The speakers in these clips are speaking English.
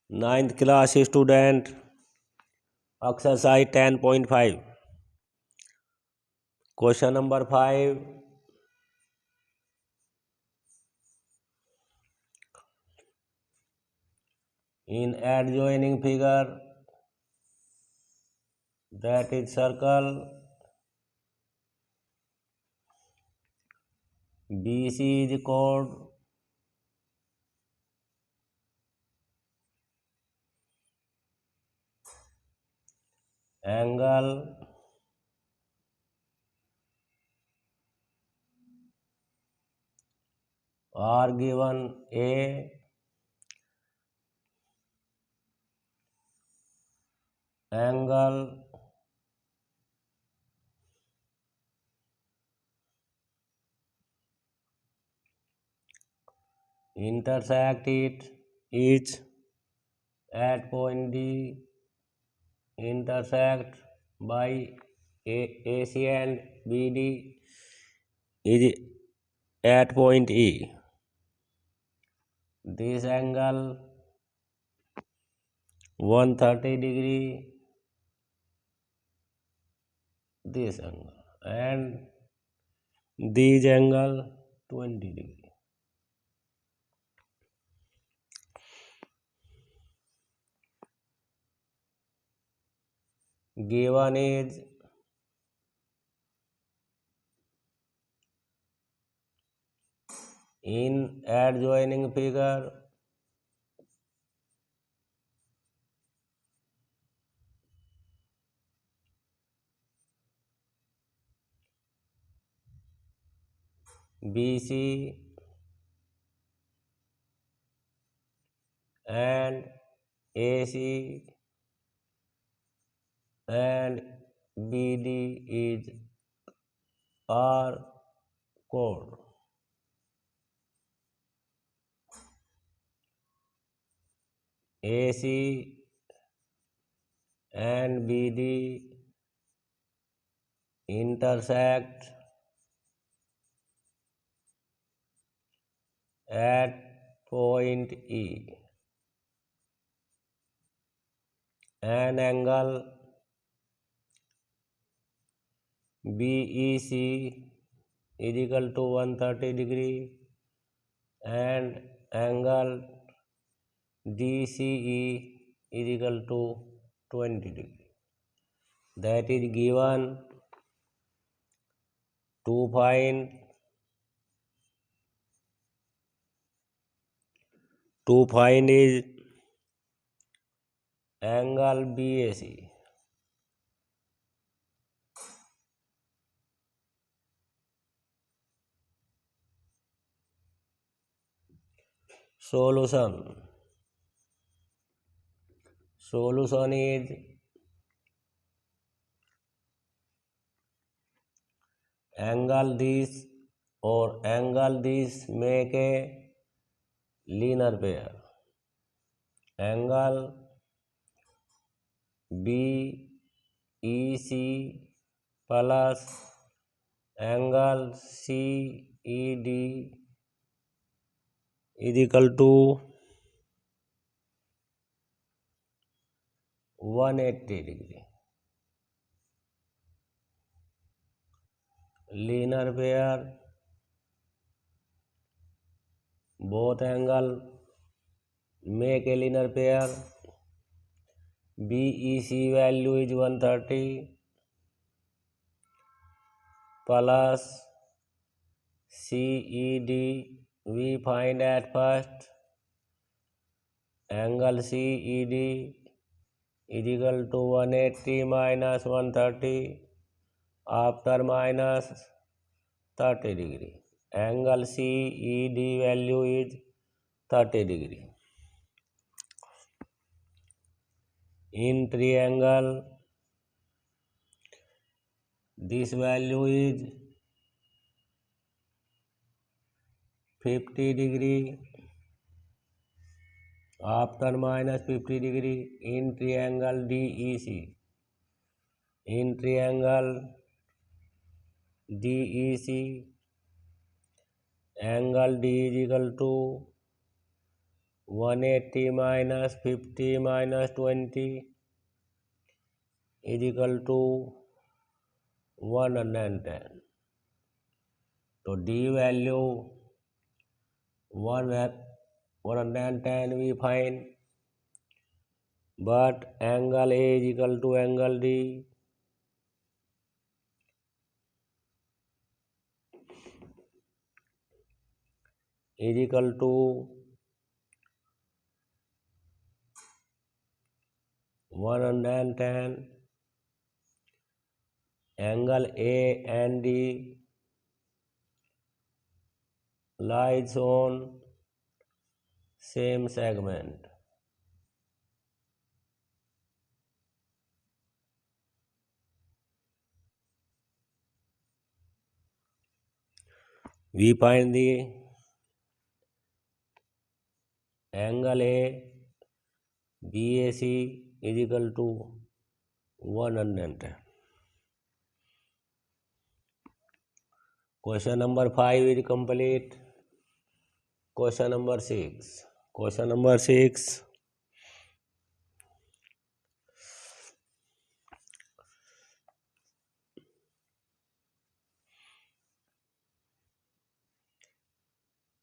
Ninth class student, exercise 10.5. Question number 5. In adjoining figure, that is circle, BC is chord, angle are given A, angle intersect it each at point D, intersect by AC and BD is at point E. This angle 130 degree, this angle, and this angle 20 degree. Given is in adjoining figure, BC and AC and BD is R chord. AC and BD intersect at point E. An angle BEC is equal to 130 degree and angle DCE is equal to 20 degree. That is given to find is angle BAC. Solution is angle this or angle this make a linear pair. Angle BEC plus angle CED is equal to 180 degree. Linear pair, both angle make a linear pair. BEC value is 130 plus CED we find at first. Angle CED is equal to 180 minus 130 after minus 30 degree. Angle CED value is 30 degree. In triangle, this value is 50 degree after minus 50 degree. In triangle DEC, in triangle DEC, angle D is equal to 180 minus 50 minus 20 is equal to 110. So D value 110 we find, but angle A is equal to angle D. Is equal to 110. Angle A and D lies on same segment. We find the angle A BAC is equal to 110. Question number 5 is complete. Question number 6. Question number 6.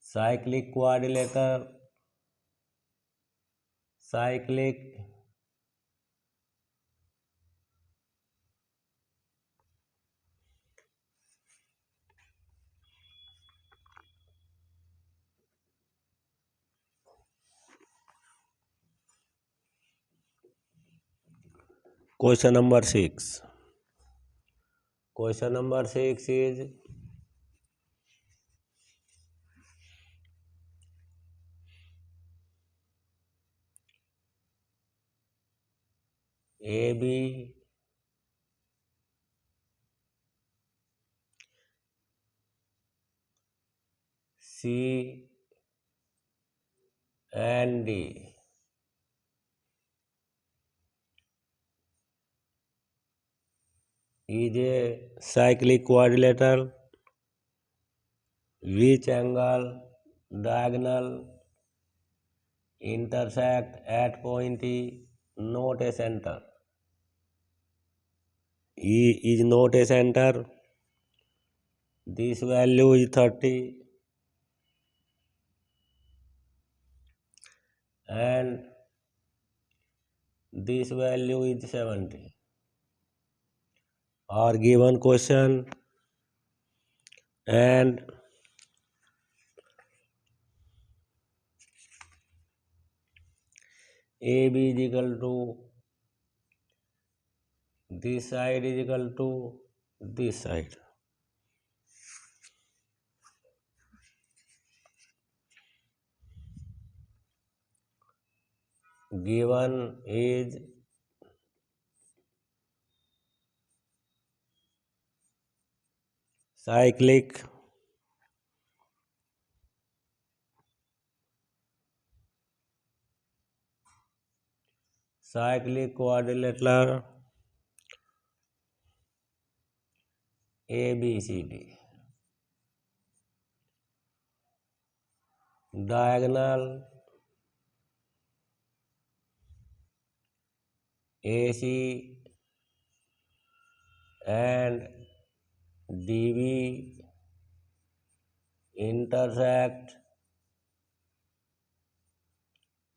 Cyclic quadrilateral. Question number 6. Question number 6 is AB C and D is a cyclic quadrilateral which angle diagonal intersect at point E, not a center. E is not a center. This value is 30 and this value is 70. Our given question, and AB is equal to this side is equal to this side. Given is cyclic quadrilateral ABCD. Diagonal AC and DB intersect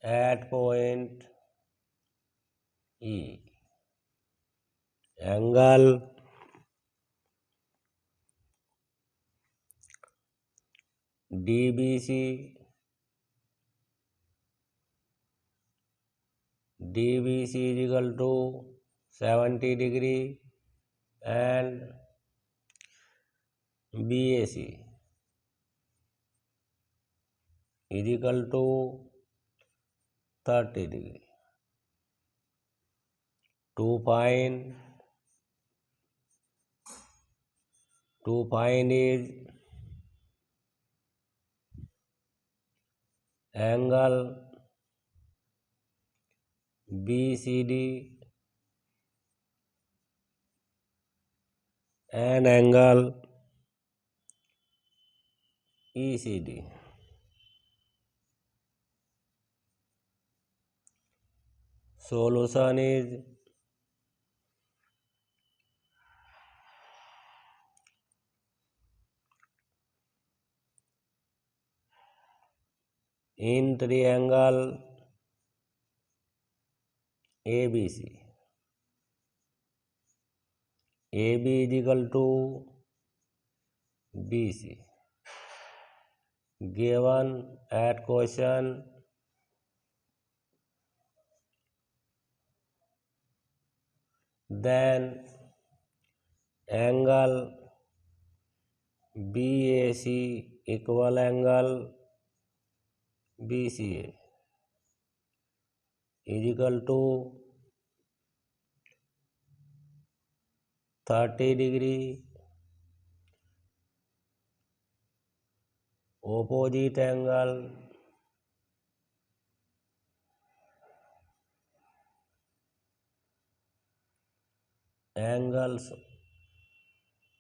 at point E. Angle DBC is equal to 70 degree and BAC is equal to 30 degree. To find is angle BCD and angle ECD. solution is in triangle ABC, AB is equal to BC, given at question then angle BAC equal angle BCA is equal to 30 degree. Opposite angles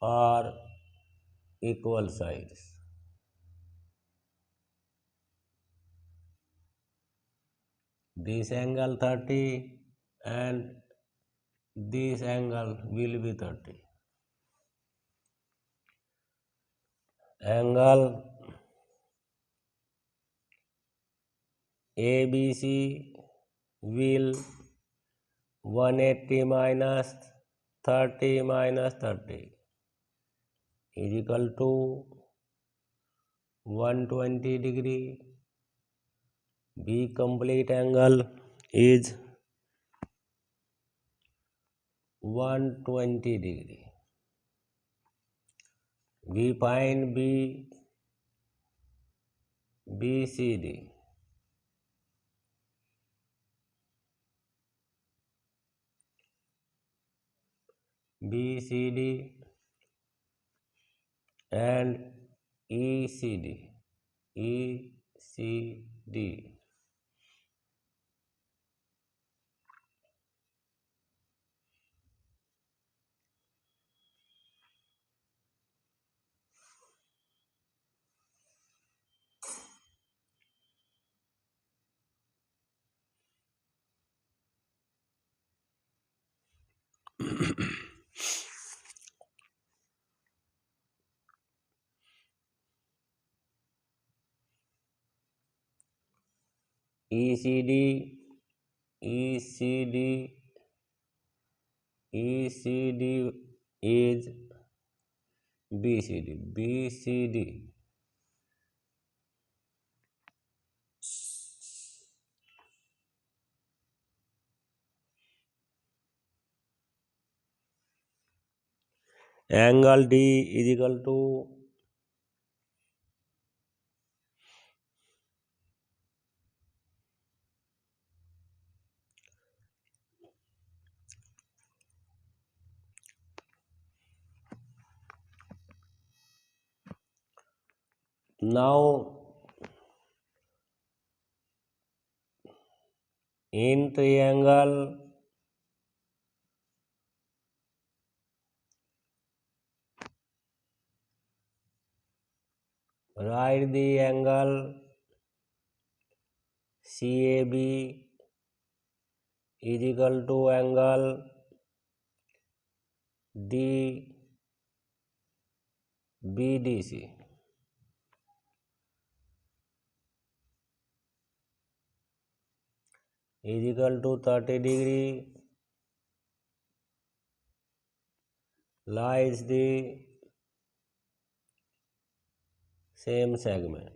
are equal sides. This angle 30 and this angle will be 30. Angle ABC will 180 minus 30 minus 30 is equal to 120 degree. B complete angle is 120 degree. We find BCD. BCD and ECD. ECD. ECD, ECD, ECD is BCD, BCD. Angle D is equal to now in triangle write the angle CAB is equal to angle BDC. Is equal to 30 degree. Lies the same segment.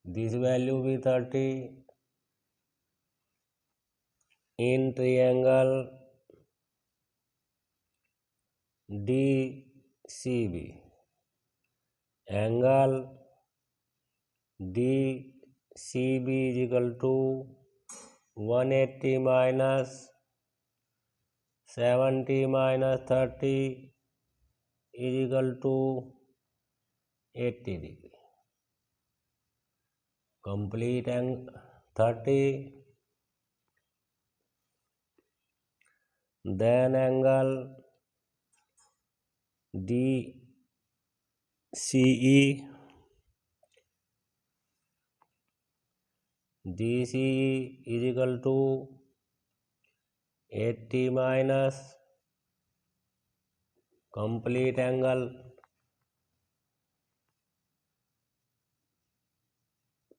This value be 30 in triangle DCB. Angle DCB is equal to 180 minus 70 minus 30 is equal to 80 degree. Complete angle 30. Then angle DCE DCE is equal to 80 minus complete angle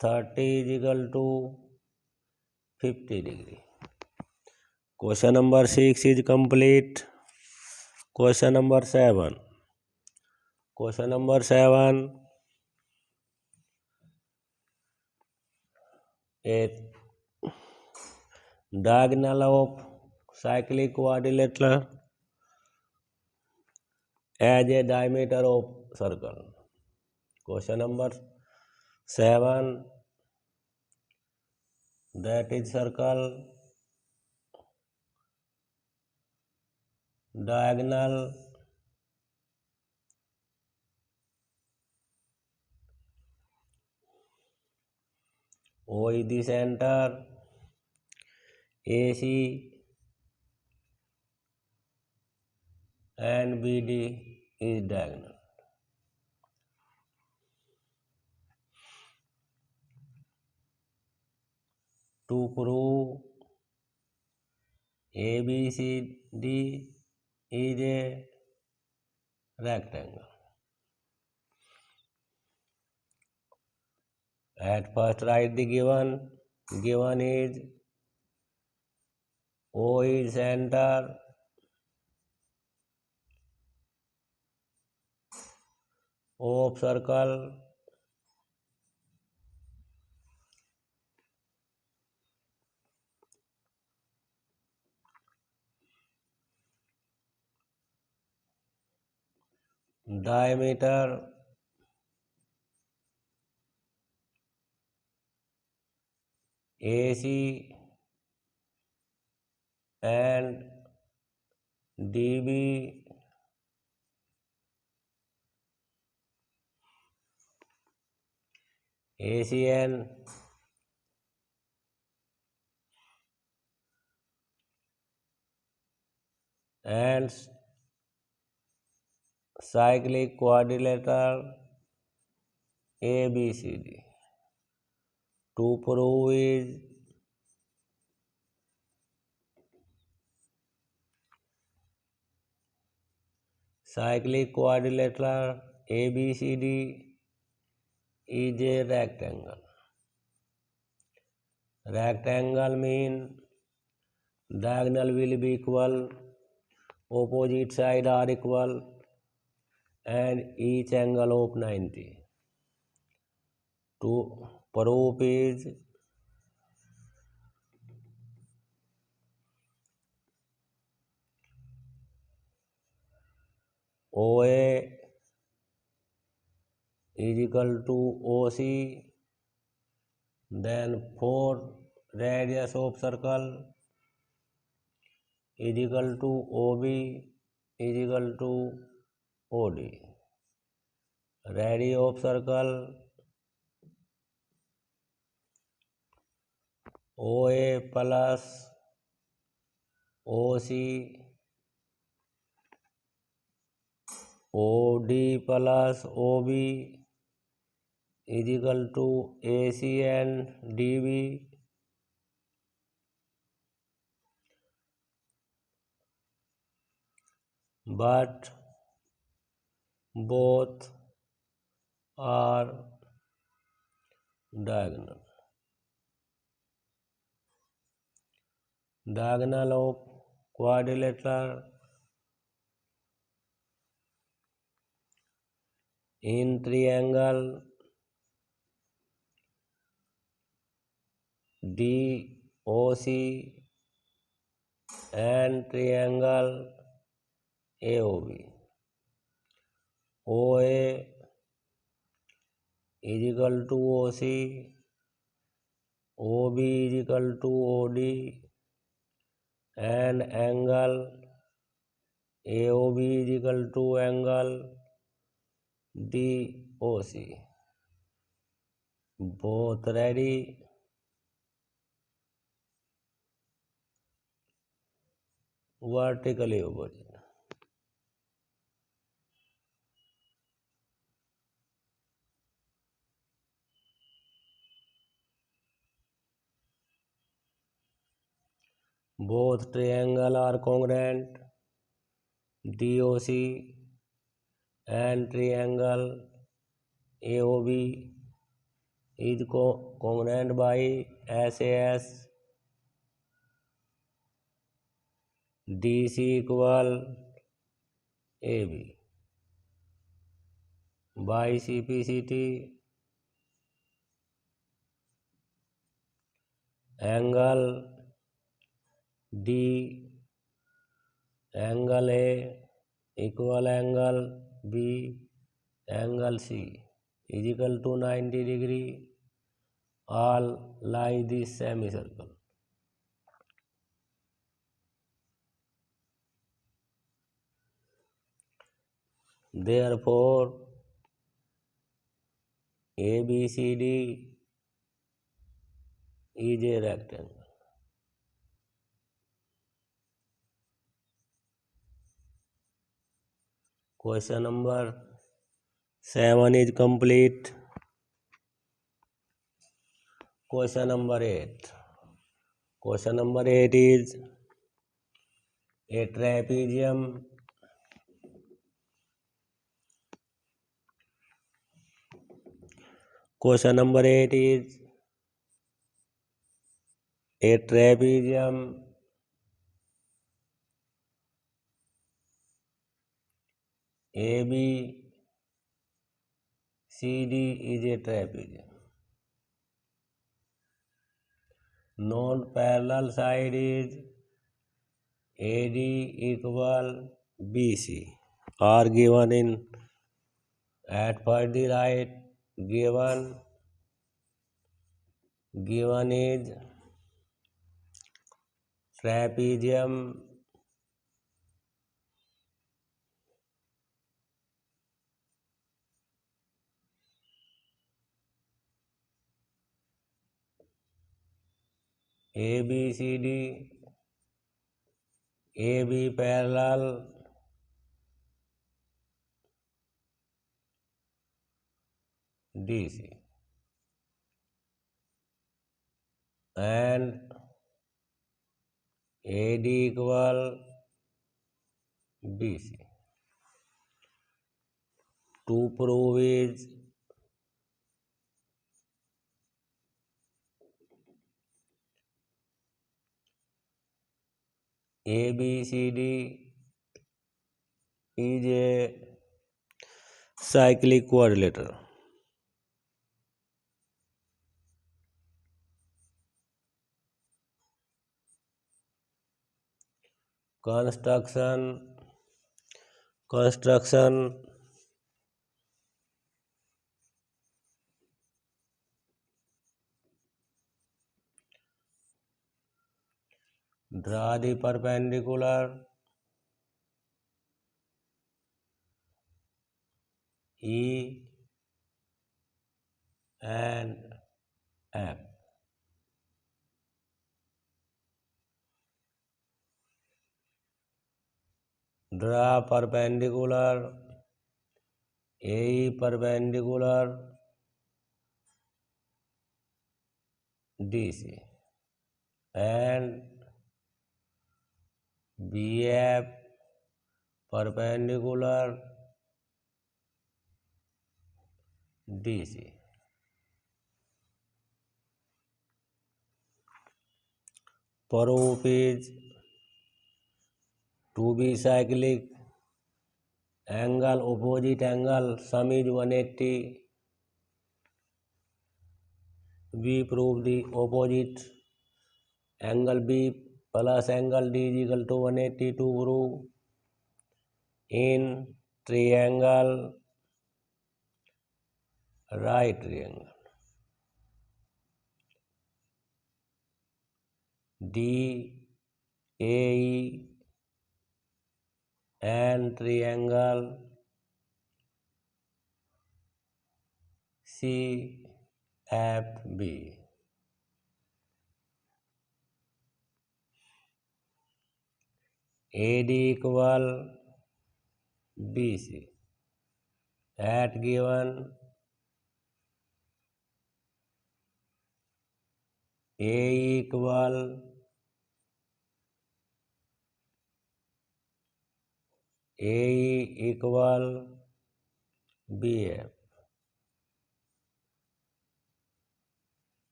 30 is equal to 50 degree. Question number 6 is complete. Question number 7. Question number 7. A diagonal of cyclic quadrilateral as a diameter of circle. Question number 7. That is circle diagonal O is the center, AC and BD is diagonal. To prove ABCD is a rectangle. At first write the given. Given is O is center, O of circle, diameter AC and DB ACN and cyclic quadrilateral ABCD. To prove is cyclic quadrilateral ABCD is a rectangle. Rectangle means diagonal will be equal, opposite side are equal and each angle of 90. To prove is OA is equal to OC, then 4 radius of circle is equal to OB is equal to OD. Radius of circle OA plus OC OD plus OB is equal to AC and DB. But both are diagonal. Diagonal of quadrilateral in triangle DOC and triangle AOB. OA is equal to OC, OB is equal to OD and angle AOB is equal to angle DOC. Both ready. Vertically opposite. both triangle are congruent. DOC and triangle AOB is congruent by SAS. DC equal AB by CPCT. Angle D, angle A equal angle B, angle C is equal to 90 degree. All lie this semicircle. Therefore, ABCD is a rectangle. Question number 7 is complete. Question number 8. Question number 8 is a trapezium Question number 8 is a trapezium ABCD is a trapezium. Non-parallel side is AD equal BC are given in at first the right given is trapezium ABCD AB parallel DC and AD equal BC. To prove is ABCD is a cyclic quadrilateral. Construction draw the perpendicular E and F. Draw perpendicular AE perpendicular DC and BF perpendicular DC. Proof is to be cyclic angle opposite angle sum is 180. We prove the opposite angle B plus angle D is equal to 180 to prove in triangle right triangle DAE and triangle CFB. AD equal BC at given AE equal AE equal BF.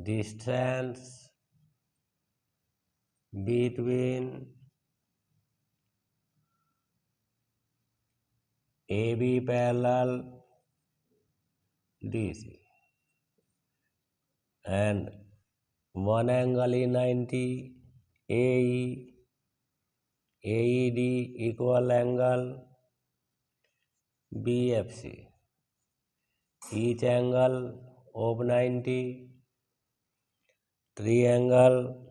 Distance between AB parallel DC and one angle is 90 AED equal angle BFC. Each angle of 90, triangle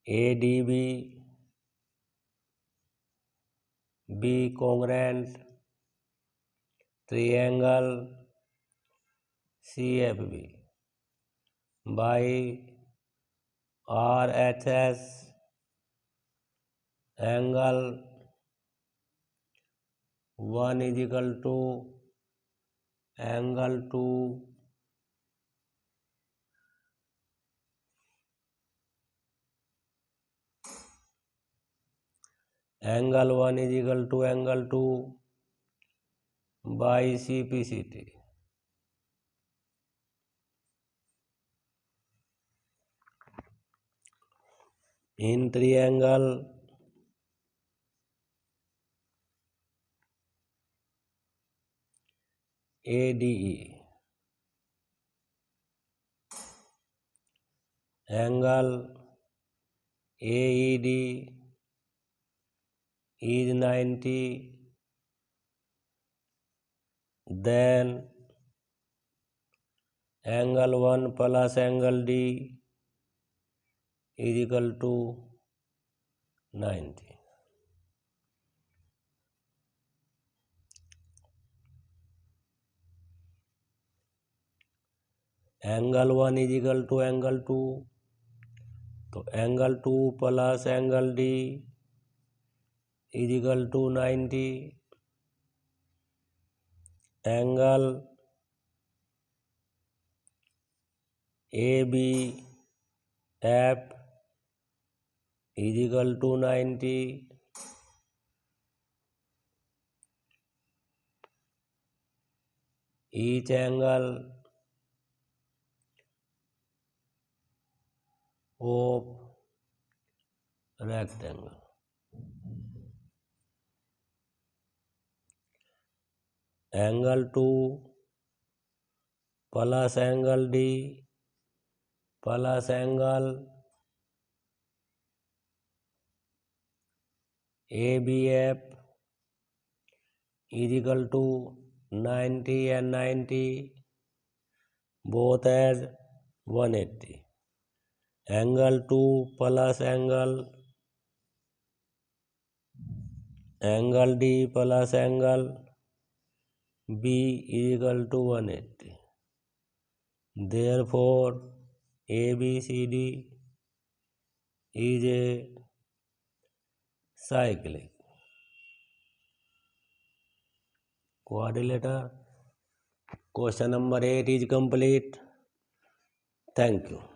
ADB be congruent triangle CFB by RHS angle 1 is equal to angle 2 angle 1 is equal to angle 2 by CPCT. In triangle ADE, angle AED is 90, then angle 1 plus angle D is equal to 90. Angle 1 is equal to angle 2, तो angle 2 plus angle D is equal to 90. Angle ABF is equal to 90. Each angle of rectangle. Angle 2 plus angle D plus angle ABF is equal to 90 and 90 both as 180. Angle 2 plus angle D plus angle B is equal to 180. Therefore, ABCD is a cyclic quadrilateral. Question number 8 is complete. Thank you.